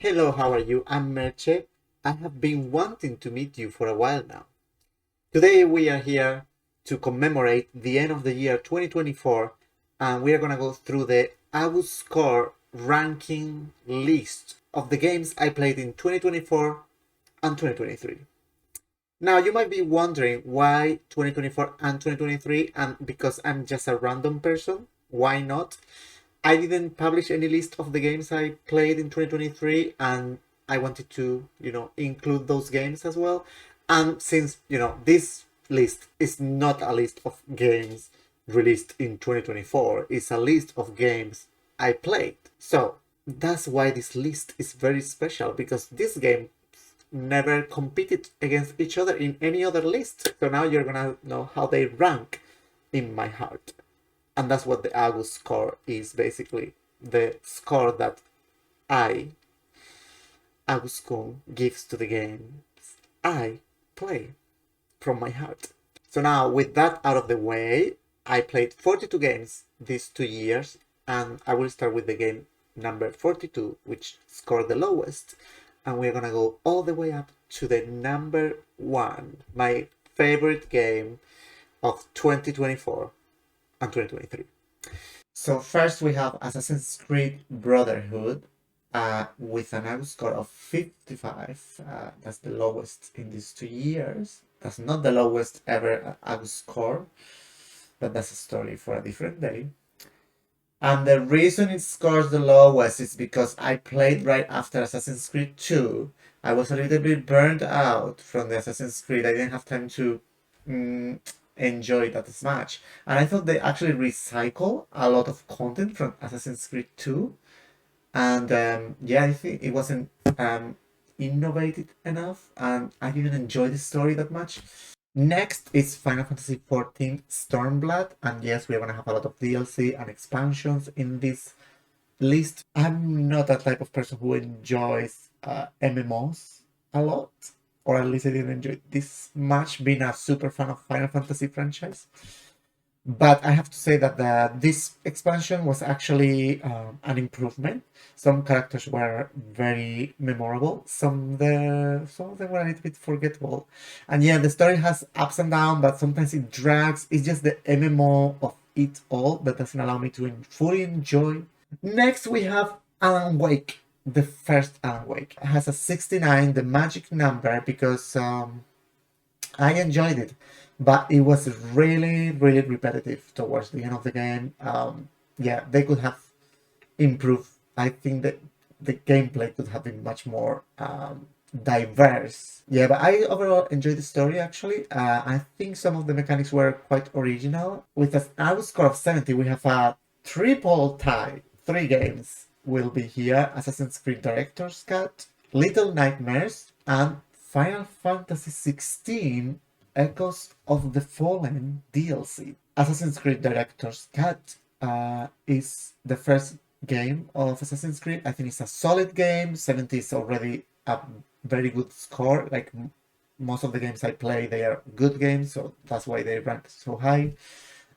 Hello, how are you? I'm Merche. I have been wanting to meet you for a while now. Today we are here to commemorate the end of the year 2024, and we are gonna go through the Agus Score ranking list of the games I played in 2024 and 2023. Now you might be wondering why 2024 and 2023, and because I'm just a random person, why not? I didn't publish any list of the games I played in 2023, and I wanted to, include those games as well. And since, this list is not a list of games released in 2024, it's a list of games I played. So that's why this list is very special, because this game never competed against each other in any other list. So now you're gonna know how they rank in my heart. And that's what the Agus score is, basically the score that I, Aguskun, gives to the games I play from my heart. So now, with that out of the way, I played 42 games these 2 years, and I will start with the game number 42, which scored the lowest, and we're gonna go all the way up to the number one, my favorite game of 2024 and 2023. So first we have Assassin's Creed Brotherhood with an Agus score of 55. That's the lowest in these 2 years. That's not the lowest ever Agus score, but that's a story for a different day. And the reason it scores the lowest is because I played right after Assassin's Creed 2. I was a little bit burned out from the Assassin's Creed. I didn't have time to enjoy that as much. And I thought they actually recycle a lot of content from Assassin's Creed 2. And yeah, I think it wasn't innovative enough, and I didn't enjoy the story that much. Next is Final Fantasy XIV Stormblood, and yes, we're gonna have a lot of DLC and expansions in this list. I'm not that type of person who enjoys MMOs a lot, or at least I didn't enjoy it this much, being a super fan of Final Fantasy franchise. But I have to say that this expansion was actually an improvement. Some characters were very memorable. Some of them were a little bit forgettable. And yeah, the story has ups and downs, but sometimes it drags. It's just the MMO of it all that doesn't allow me to fully enjoy. Next, we have Alan Wake, the first Alan Wake. It has a 69, the magic number, because I enjoyed it, but it was really, really repetitive towards the end of the game. Yeah, they could have improved. I think that the gameplay could have been much more diverse. Yeah, but I overall enjoyed the story actually. I think some of the mechanics were quite original. With an out score of 70, we have a triple tie. 3 games will be here: Assassin's Creed Director's Cut, Little Nightmares, and Final Fantasy XVI Echoes of the Fallen DLC. Assassin's Creed Director's Cut is the first game of Assassin's Creed. I think it's a solid game. 70 is already a very good score. Like most of the games I play, they are good games, so that's why they rank so high.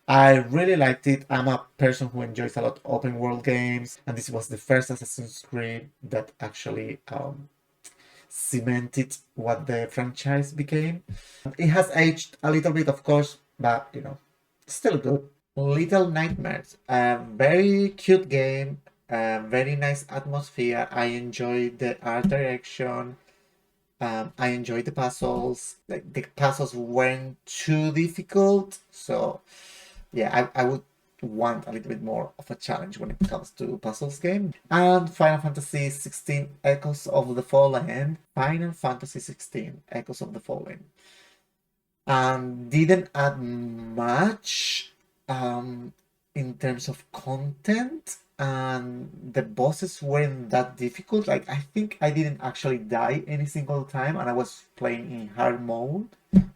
I really liked it. I'm a person who enjoys a lot of open world games, and this was the first Assassin's Creed that actually cemented what the franchise became. It has aged a little bit, of course, but still good. Little Nightmares, a very cute game, a very nice atmosphere. I enjoyed the art direction. I enjoyed the puzzles. Like the puzzles weren't too difficult, so yeah, I would want a little bit more of a challenge when it comes to puzzles game. And Final Fantasy 16 Echoes of the Fallen. Final Fantasy 16 Echoes of the Fallen. Didn't add much in terms of content, and the bosses weren't that difficult. Like I think I didn't actually die any single time, and I was playing in hard mode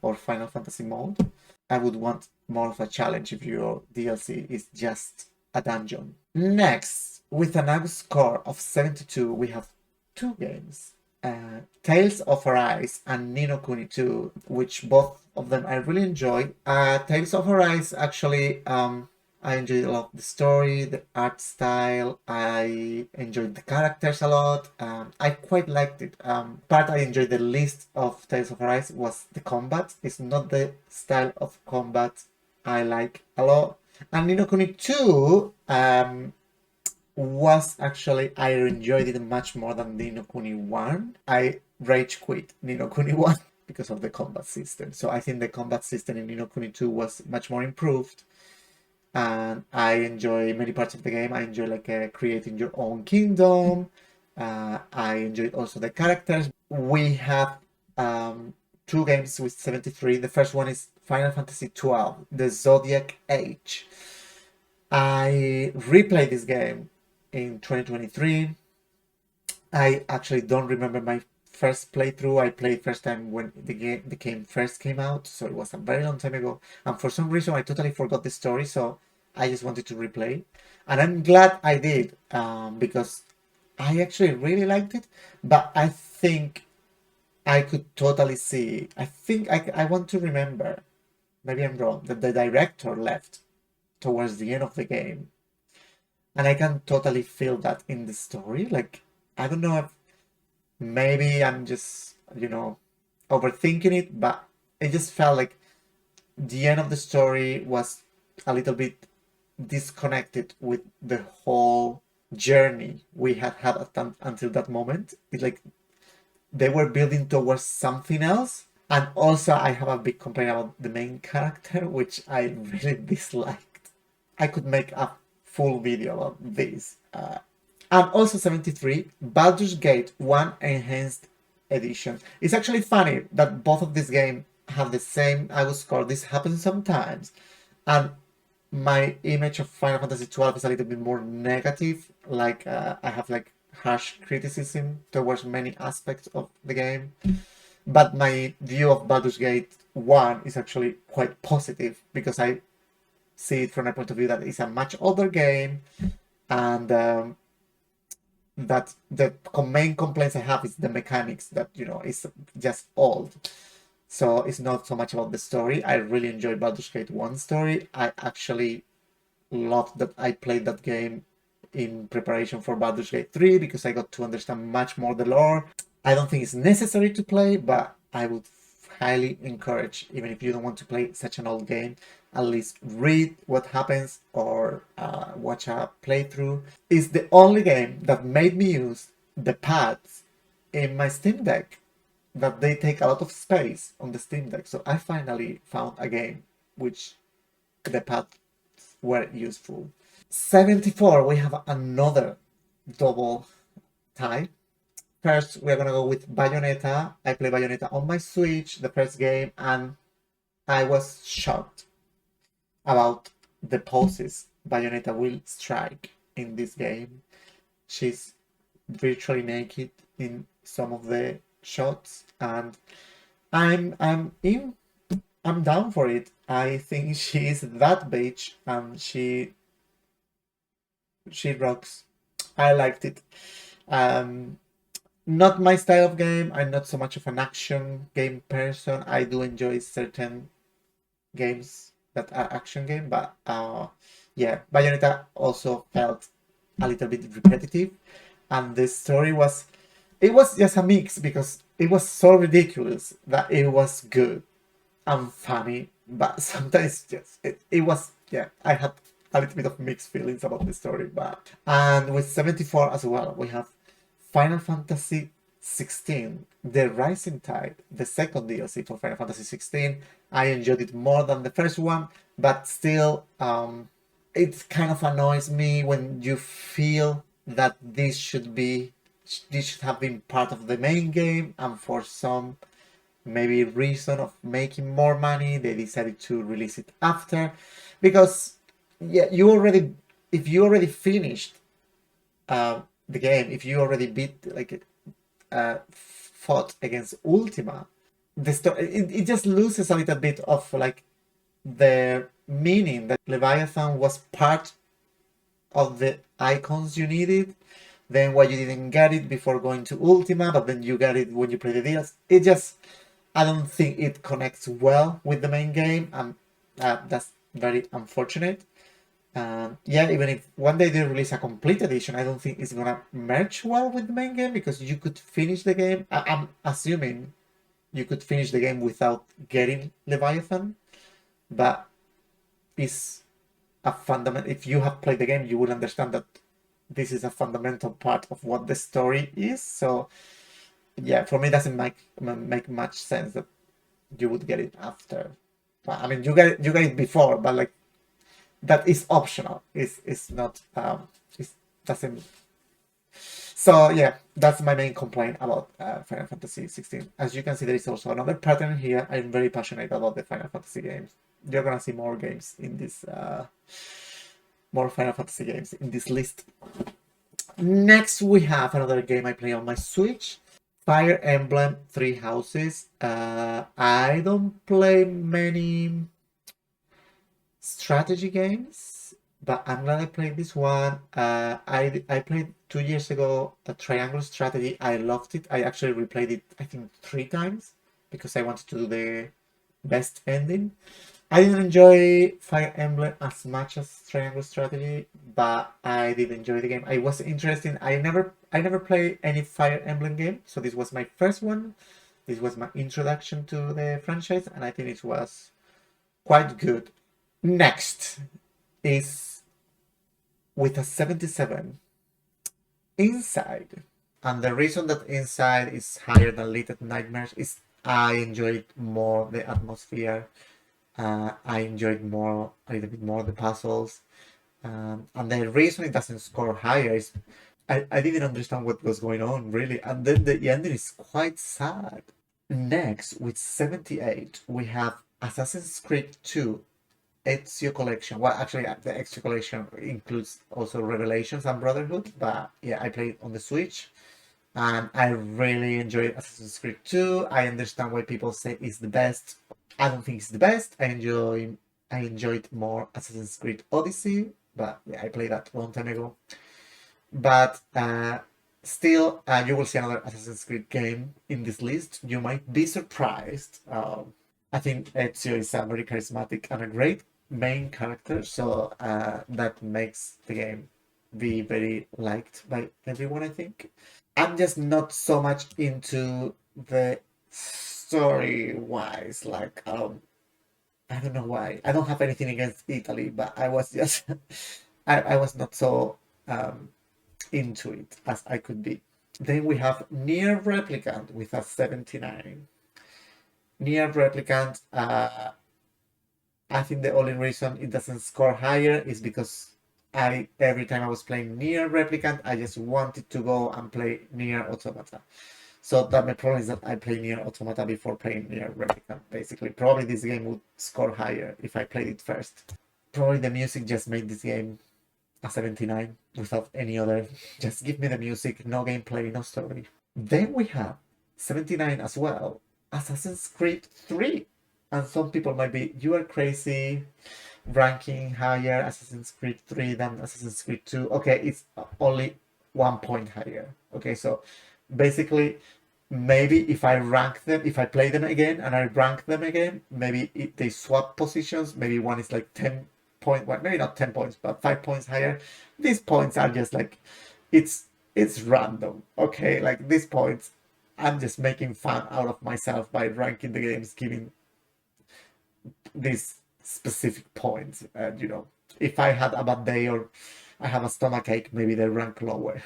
or Final Fantasy mode. I would want more of a challenge if your DLC is just a dungeon. Next, with an Agus score of 72, we have 2 games. Tales of Arise and Ni no Kuni 2, which both of them I really enjoyed. Tales of Arise actually, I I enjoyed a lot the story, the art style. I enjoyed the characters a lot. I quite liked it. Part I enjoyed the least of Tales of Arise was the combat. It's not the style of combat I like a lot. And Ni no Kuni 2 was actually, I enjoyed it much more than Ni no Kuni 1. I rage quit Ni no Kuni 1 because of the combat system. So I think the combat system in Ni no Kuni 2 was much more improved. And I enjoy many parts of the game. I enjoy like creating your own kingdom. I enjoyed also the characters. We have 2 games with 73. The first one is Final Fantasy XII, the Zodiac Age. I replayed this game in 2023. I actually don't remember my first playthrough. I played first time when the game first came out, so it was a very long time ago. And for some reason, I totally forgot the story, so I just wanted to replay. And I'm glad I did, because I actually really liked it. But I think I could totally see. I think I want to remember. Maybe I'm wrong. That the director left towards the end of the game, and I can totally feel that in the story. Like, I don't know if maybe I'm just, overthinking it, but it just felt like the end of the story was a little bit disconnected with the whole journey we had until that moment. It's like they were building towards something else. And also, I have a big complaint about the main character, which I really disliked. I could make a full video about this. And also 73, Baldur's Gate 1 Enhanced Edition. It's actually funny that both of these games have the same Agus score. This happens sometimes. And my image of Final Fantasy XII is a little bit more negative. Like, I have like harsh criticism towards many aspects of the game. But my view of Baldur's Gate 1 is actually quite positive because I see it from a point of view that it's a much older game, and that the main complaints I have is the mechanics that, is just old. So it's not so much about the story. I really enjoy Baldur's Gate 1 story. I actually loved that I played that game in preparation for Baldur's Gate 3 because I got to understand much more the lore. I don't think it's necessary to play, but I would highly encourage, even if you don't want to play such an old game, at least read what happens or watch a playthrough. It's the only game that made me use the pads in my Steam Deck, that they take a lot of space on the Steam Deck. So I finally found a game which the pads were useful. 74, we have another double tie. First, we're gonna go with Bayonetta. I play Bayonetta on my Switch, the first game, and I was shocked about the poses Bayonetta will strike in this game. She's virtually naked in some of the shots, and I'm down for it. I think she is that bitch, and she rocks. I liked it. Not my style of game. I'm not so much of an action game person. I do enjoy certain games that are action game, but yeah, Bayonetta also felt a little bit repetitive, and the story was just a mix because it was so ridiculous that it was good and funny, but sometimes just it was, yeah, I had a little bit of mixed feelings about the story. But and with 74 as well, we have Final Fantasy 16, The Rising Tide, the second DLC for Final Fantasy 16. I enjoyed it more than the first one, but still, it kind of annoys me when you feel that this should have been part of the main game, and for some maybe reason of making more money, they decided to release it after. Because yeah, if you already finished the game, if you already beat fought against Ultima, the story it just loses a little bit of like the meaning that Leviathan was part of the icons you needed. Then why you didn't get it before going to Ultima, but then you got it when you play the deals. It just, I don't think it connects well with the main game, and that's very unfortunate. Yeah, even if one day they release a complete edition, I don't think it's gonna merge well with the main game because you could finish the game. I'm assuming you could finish the game without getting Leviathan, but it's a fundamental. If you have played the game, you will understand that this is a fundamental part of what the story is. So yeah, for me, it doesn't make much sense that you would get it after. But, I mean, you get it before, but like that is optional. It's not it doesn't. So yeah, that's my main complaint about Final Fantasy 16. As you can see, there is also another pattern here. I'm very passionate about the Final Fantasy games. You're gonna see more games in this more Final Fantasy games in this list. Next, we have another game I play on my Switch, Fire Emblem Three Houses. I don't play many strategy games, but I'm glad I played this one. I played 2 years ago a Triangle Strategy. I loved it. I actually replayed it, I think, 3 times because I wanted to do the best ending. I didn't enjoy Fire Emblem as much as Triangle Strategy, but I did enjoy the game. I was interested. I never played any Fire Emblem game, so this was my first one. This was my introduction to the franchise, and I think it was quite good. Next is with a 77 Inside. And the reason that Inside is higher than Little Nightmares is I enjoyed more the atmosphere. I enjoyed a little bit more the puzzles. And the reason it doesn't score higher is I didn't understand what was going on really. And then the ending is quite sad. Next, with 78, we have Assassin's Creed 2 Ezio Collection. Well, actually, the Ezio Collection includes also Revelations and Brotherhood, but yeah, I played on the Switch, and I really enjoyed Assassin's Creed 2. I understand why people say it's the best. I don't think it's the best. I enjoyed more Assassin's Creed Odyssey, but yeah, I played that a long time ago. But still, you will see another Assassin's Creed game in this list. You might be surprised. I think Ezio is a very charismatic and a great main character, so that makes the game be very liked by everyone, I think. I'm just not so much into the story wise, like I don't know why. I don't have anything against Italy, but I was just I was not so into it as I could be. Then we have Near Replicant with a 79. Near Replicant, I think the only reason it doesn't score higher is because every time I was playing Near Replicant, I just wanted to go and play Near Automata. So that my problem is that I play Near Automata before playing Near Replicant. Basically, probably this game would score higher if I played it first. Probably the music just made this game a 79 without any other. Just give me the music, no gameplay, no story. Then we have 79 as well, Assassin's Creed 3. And some people might be, you are crazy, ranking higher Assassin's Creed 3 than Assassin's Creed 2. Okay, it's only 1 point higher. Okay, so basically, maybe if I rank them, if I play them again and I rank them again, maybe they swap positions. Maybe one is like 10 point, well, maybe not 10 points, but 5 points higher. These points are just like, it's random. Okay, like these points, I'm just making fun out of myself by ranking the games, giving these specific points. And if I had a bad day or I have a stomach ache, maybe they rank lower.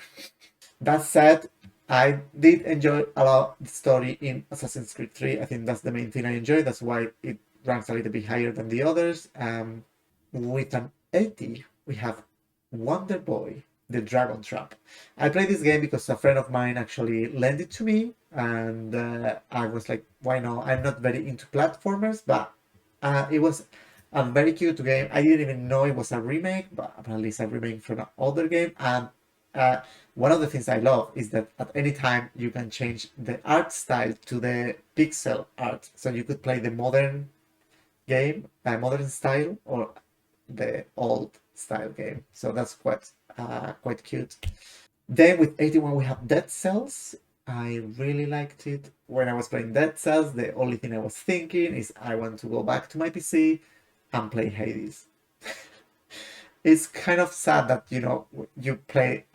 That said, I did enjoy a lot the story in Assassin's Creed 3. I think that's the main thing I enjoy. That's why it ranks a little bit higher than the others. With an 80, we have Wonder Boy, the Dragon Trap. I played this game because a friend of mine actually lent it to me, and I was like, why not? I'm not very into platformers, but it was a very cute game. I didn't even know it was a remake, but apparently it's a remake from an older game. And one of the things I love is that at any time you can change the art style to the pixel art. So you could play the modern game, modern style, or the old style game. So that's quite cute. Then with 81 we have Dead Cells. I really liked it. When I was playing Dead Cells, the only thing I was thinking is I want to go back to my PC and play Hades. It's kind of sad that you play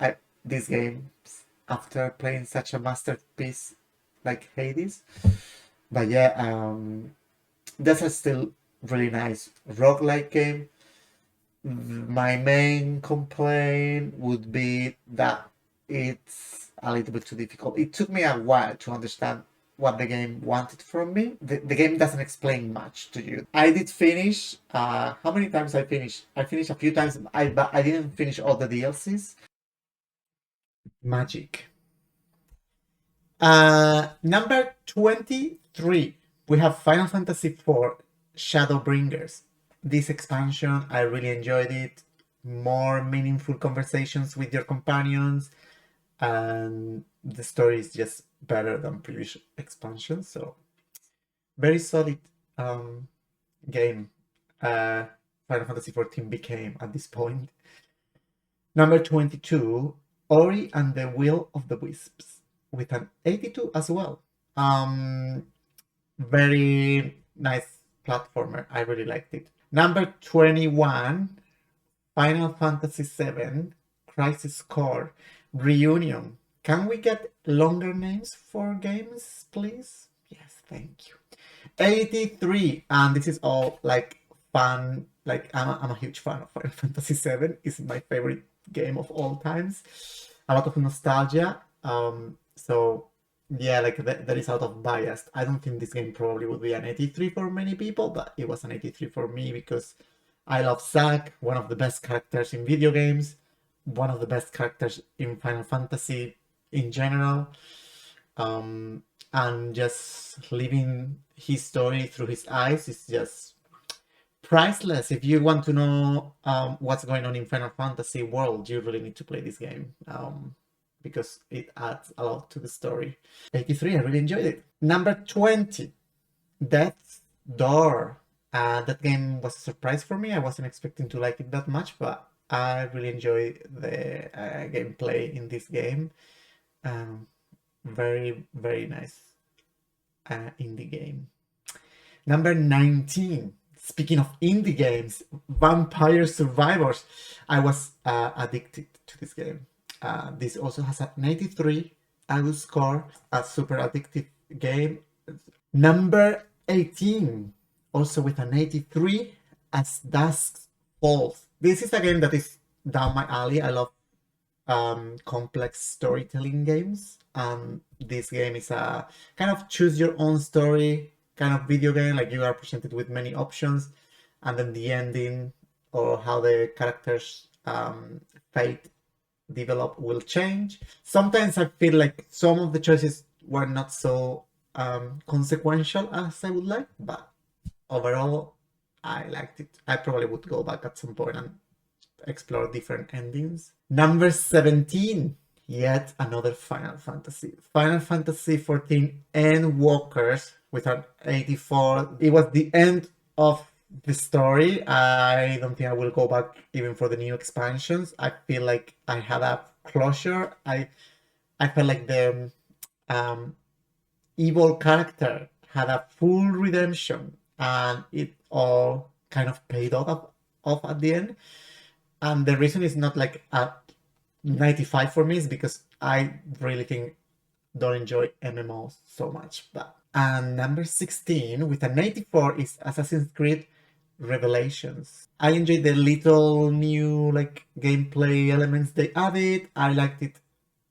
these games after playing such a masterpiece like Hades. But yeah, that's a still really nice roguelike game. My main complaint would be that it's a little bit too difficult. It took me a while to understand what the game wanted from me. The game doesn't explain much to you. I did finish. How many times I finished? I finished a few times. But I didn't finish all the DLCs. Magic. Number 23, we have Final Fantasy IV Shadowbringers. This expansion, I really enjoyed it. More meaningful conversations with your companions, and the story is just better than previous expansions. So, very solid um, game. Final Fantasy XIV became at this point. Number 22, Ori and the Will of the Wisps, with an 82 as well. Very nice platformer. I really liked it. Number 21, Final Fantasy VII, Crisis Core, Reunion. Can we get longer names for games, please? Yes, thank you. 83, and this is all like fun. Like I'm a huge fan of Final Fantasy VII. It's my favorite game of all times. A lot of nostalgia. So yeah, like that is out of bias. I don't think this game probably would be an 83 for many people, but it was an 83 for me because I love Zack, one of the best characters in video games, one of the best characters in Final Fantasy in general. Um, and just living his story through his eyes is just priceless. If you want to know what's going on in Final Fantasy world, you really need to play this game because it adds a lot to the story. 83, I really enjoyed it. Number 20, Death's Door. That game was a surprise for me. I wasn't expecting to like it that much, but I really enjoy the gameplay in this game. Very, very nice indie game. Number 19. Speaking of indie games, Vampire Survivors. I was addicted to this game. This also has an 83 Agus score, a super addictive game. Number 18, also with an 83, As Dusk Falls. This is a game that is down my alley. I love complex storytelling games. This game is a kind of choose your own story kind of video game. Like you are presented with many options, and then the ending or how the characters fate develop will change. Sometimes I feel like some of the choices were not so consequential as I would like, but overall I liked it. I probably would go back at some point and explore different endings. Number 17, yet another Final Fantasy. Final Fantasy 14 Endwalkers with an 84. It was the end of the story. I don't think I will go back even for the new expansions. I feel like I had a closure. I felt like the evil character had a full redemption, and it all kind of paid off at the end. And the reason is not like a 95 for me is because I really think don't enjoy MMOs so much. But and number 16 with an 84 is Assassin's Creed Revelations. I enjoyed the little new like gameplay elements they added. I liked it.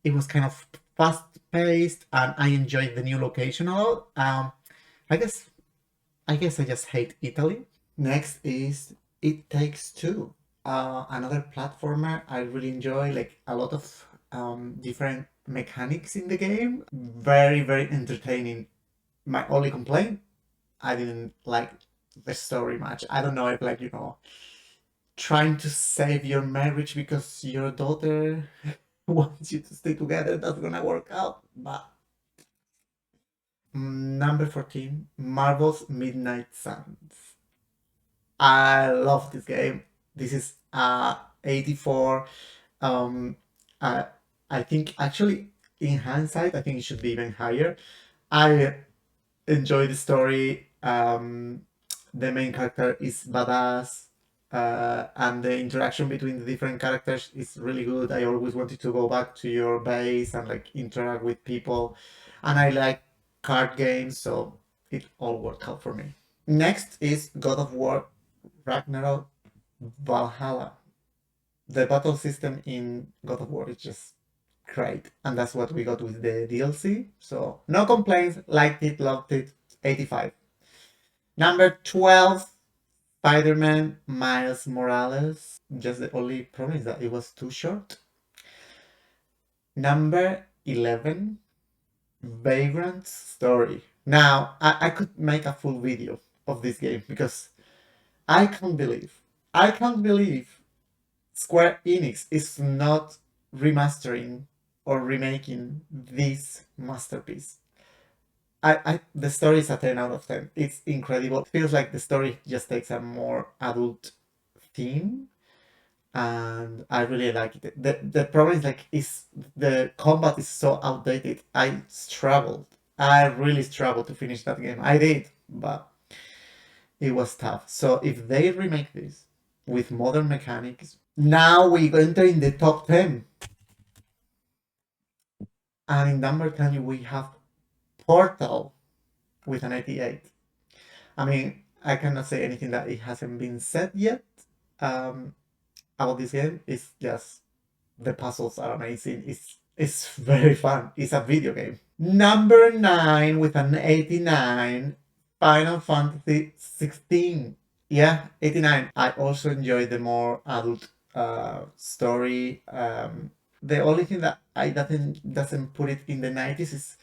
It was kind of fast paced, and I enjoyed the new location a lot. I guess I just hate Italy. Next is It Takes Two, another platformer I really enjoy. Like a lot of different mechanics in the game. Very, very entertaining. My only complaint, I didn't like the story much. I don't know if like trying to save your marriage because your daughter wants you to stay together, that's gonna work out. But number 14, Marvel's Midnight Suns. I love this game. This is 84. Um, I I think actually in hindsight, I think it should be even higher. I enjoy the story. The main character is badass. and the interaction between the different characters is really good. I always wanted to go back to your base and like interact with people, and I like card games, so it all worked out for me. Next is God of War Ragnarok Valhalla. The battle system in God of War is just great, and that's what we got with the DLC. So no complaints, liked it, loved it. 85. Number 12, Spider-Man Miles Morales. Just the only problem is that it was too short. Number 11, Vagrant Story. Now, I could make a full video of this game because I can't believe Square Enix is not remastering or remaking this masterpiece. The story is a 10 out of 10. It's incredible. It feels like the story just takes a more adult theme, and I really like it. The problem is like is the combat is so outdated. I really struggled to finish that game. I did, but it was tough. So if they remake this with modern mechanics, now we enter in the top 10. And in number 10 we have Portal with an 88. I mean, I cannot say anything that it hasn't been said yet um, about this game. It's just the puzzles are amazing. It's very fun. It's a video game. Number 9 with an 89, Final Fantasy 16. Yeah, 89. I also enjoy the more adult story. The only thing that I doesn't put it in the 90s is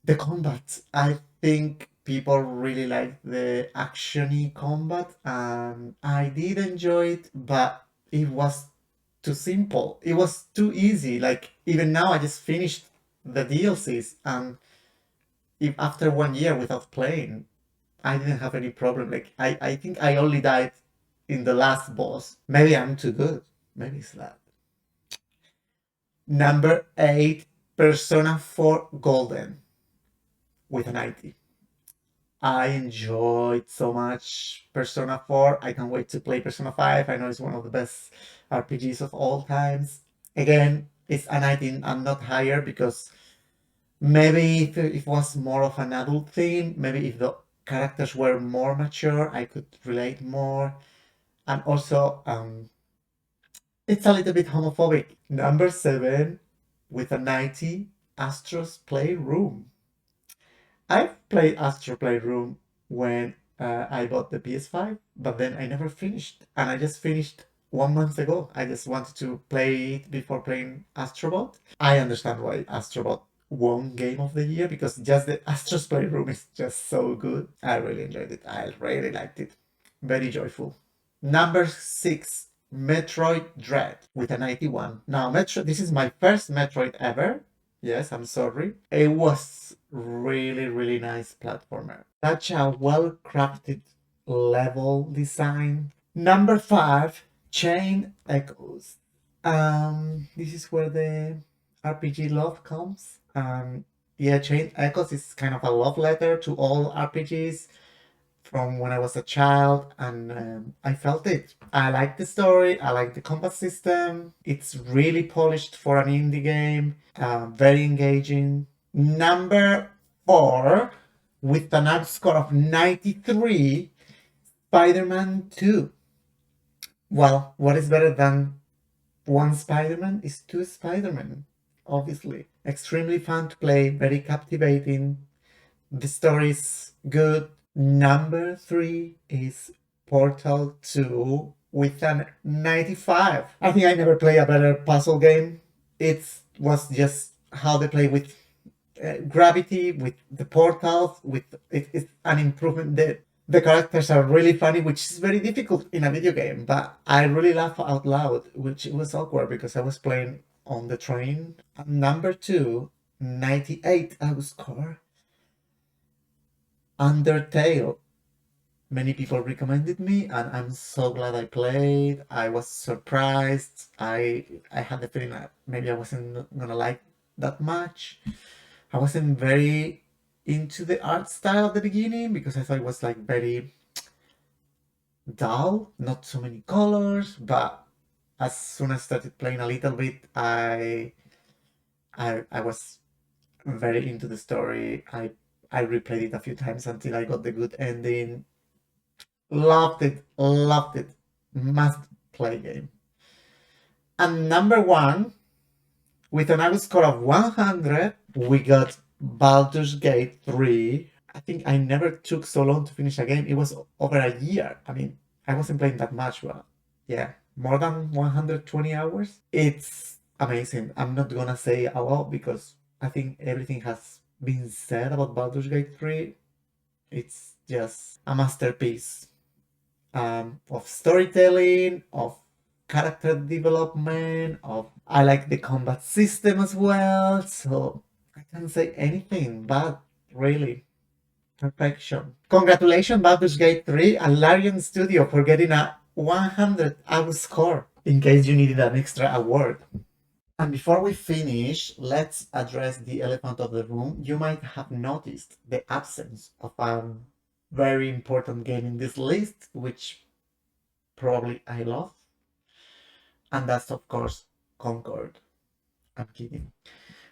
the combat. I think people really like the actiony combat, and I did enjoy it, but it was too simple. It was too easy. Like even now, I just finished the DLCs, and if after 1 year without playing, I didn't have any problem. Like I think I only died in the last boss. Maybe I'm too good. Maybe it's that. Number 8, Persona 4 Golden with a 90. I enjoyed so much Persona 4. I can't wait to play Persona 5. I know it's one of the best RPGs of all times. Again, it's a 19 and not higher because maybe if it was more of an adult theme, maybe if the characters were more mature, I could relate more. And also, it's a little bit homophobic. Number 7 with a 90, Astro's Playroom. I've played Astro Playroom when I bought the PS5, but then I never finished. And I just finished 1 month ago. I just wanted to play it before playing Astrobot. I understand why Astrobot won Game of the Year because just the Astro's Playroom is just so good. I really enjoyed it. I really liked it. Very joyful. Number 6, Metroid Dread with a 91. Now, this is my first Metroid ever. Yes, I'm sorry. It was really, really nice platformer. Such a well-crafted level design. Number 5, Chain Echoes. This is where the RPG love comes. Yeah, Chain Echoes is kind of a love letter to all RPGs from when I was a child, and I felt it. I like the story, I like the combat system. It's really polished for an indie game, very engaging. Number 4, with an art score of 93, Spider-Man 2. Well, what is better than one Spider-Man is two Spider-Man, obviously. Extremely fun to play, very captivating. The story is good. Number 3 is Portal 2 with an 95. I think I never played a better puzzle game. It was just how they play with gravity, with the portals, it's an improvement there. The characters are really funny, which is very difficult in a video game, but I really laugh out loud, which was awkward because I was playing on the train. Number 2, 98 I would score. Undertale. Many people recommended me, and I'm so glad I played. I was surprised. I had the feeling that maybe I wasn't gonna like that much. I wasn't very into the art style at the beginning because I thought it was like very dull, not so many colors, but as soon as I started playing a little bit, I was very into the story. I replayed it a few times until I got the good ending. Loved it, loved it. Must play game. And number one, with an average score of 100, we got Baldur's Gate 3. I think I never took so long to finish a game. It was over a year. I mean, I wasn't playing that much, but yeah, more than 120 hours. It's amazing. I'm not gonna say a lot because I think everything has been said about Baldur's Gate 3. It's just a masterpiece of storytelling, of character development, of I like the combat system as well. So I can't say anything but really perfection. Congratulations, Baldur's Gate 3 and Larian Studio for getting a 100 out score in case you needed an extra award. And before we finish, let's address the elephant of the room. You might have noticed the absence of a very important game in this list, which probably I love. And that's, of course, Concord. I'm kidding.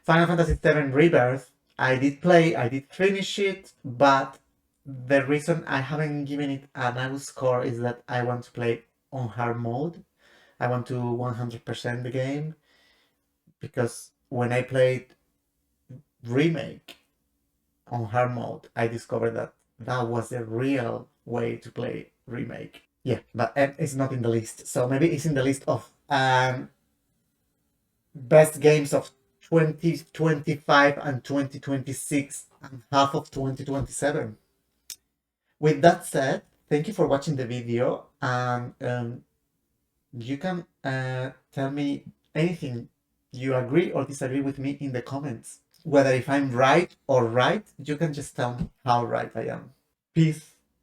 Final Fantasy VII Rebirth, I did play, I did finish it, but the reason I haven't given it an out score is that I want to play on hard mode. I want to 100% the game because when I played Remake on hard mode, I discovered that that was the real way to play Remake. Yeah, but it's not in the list. So maybe it's in the list of best games of 2025 and 2026 and half of 2027. With that said, thank you for watching the video, and you can tell me anything you agree or disagree with me in the comments. Whether if I'm right or right, you can just tell me how right I am. Peace.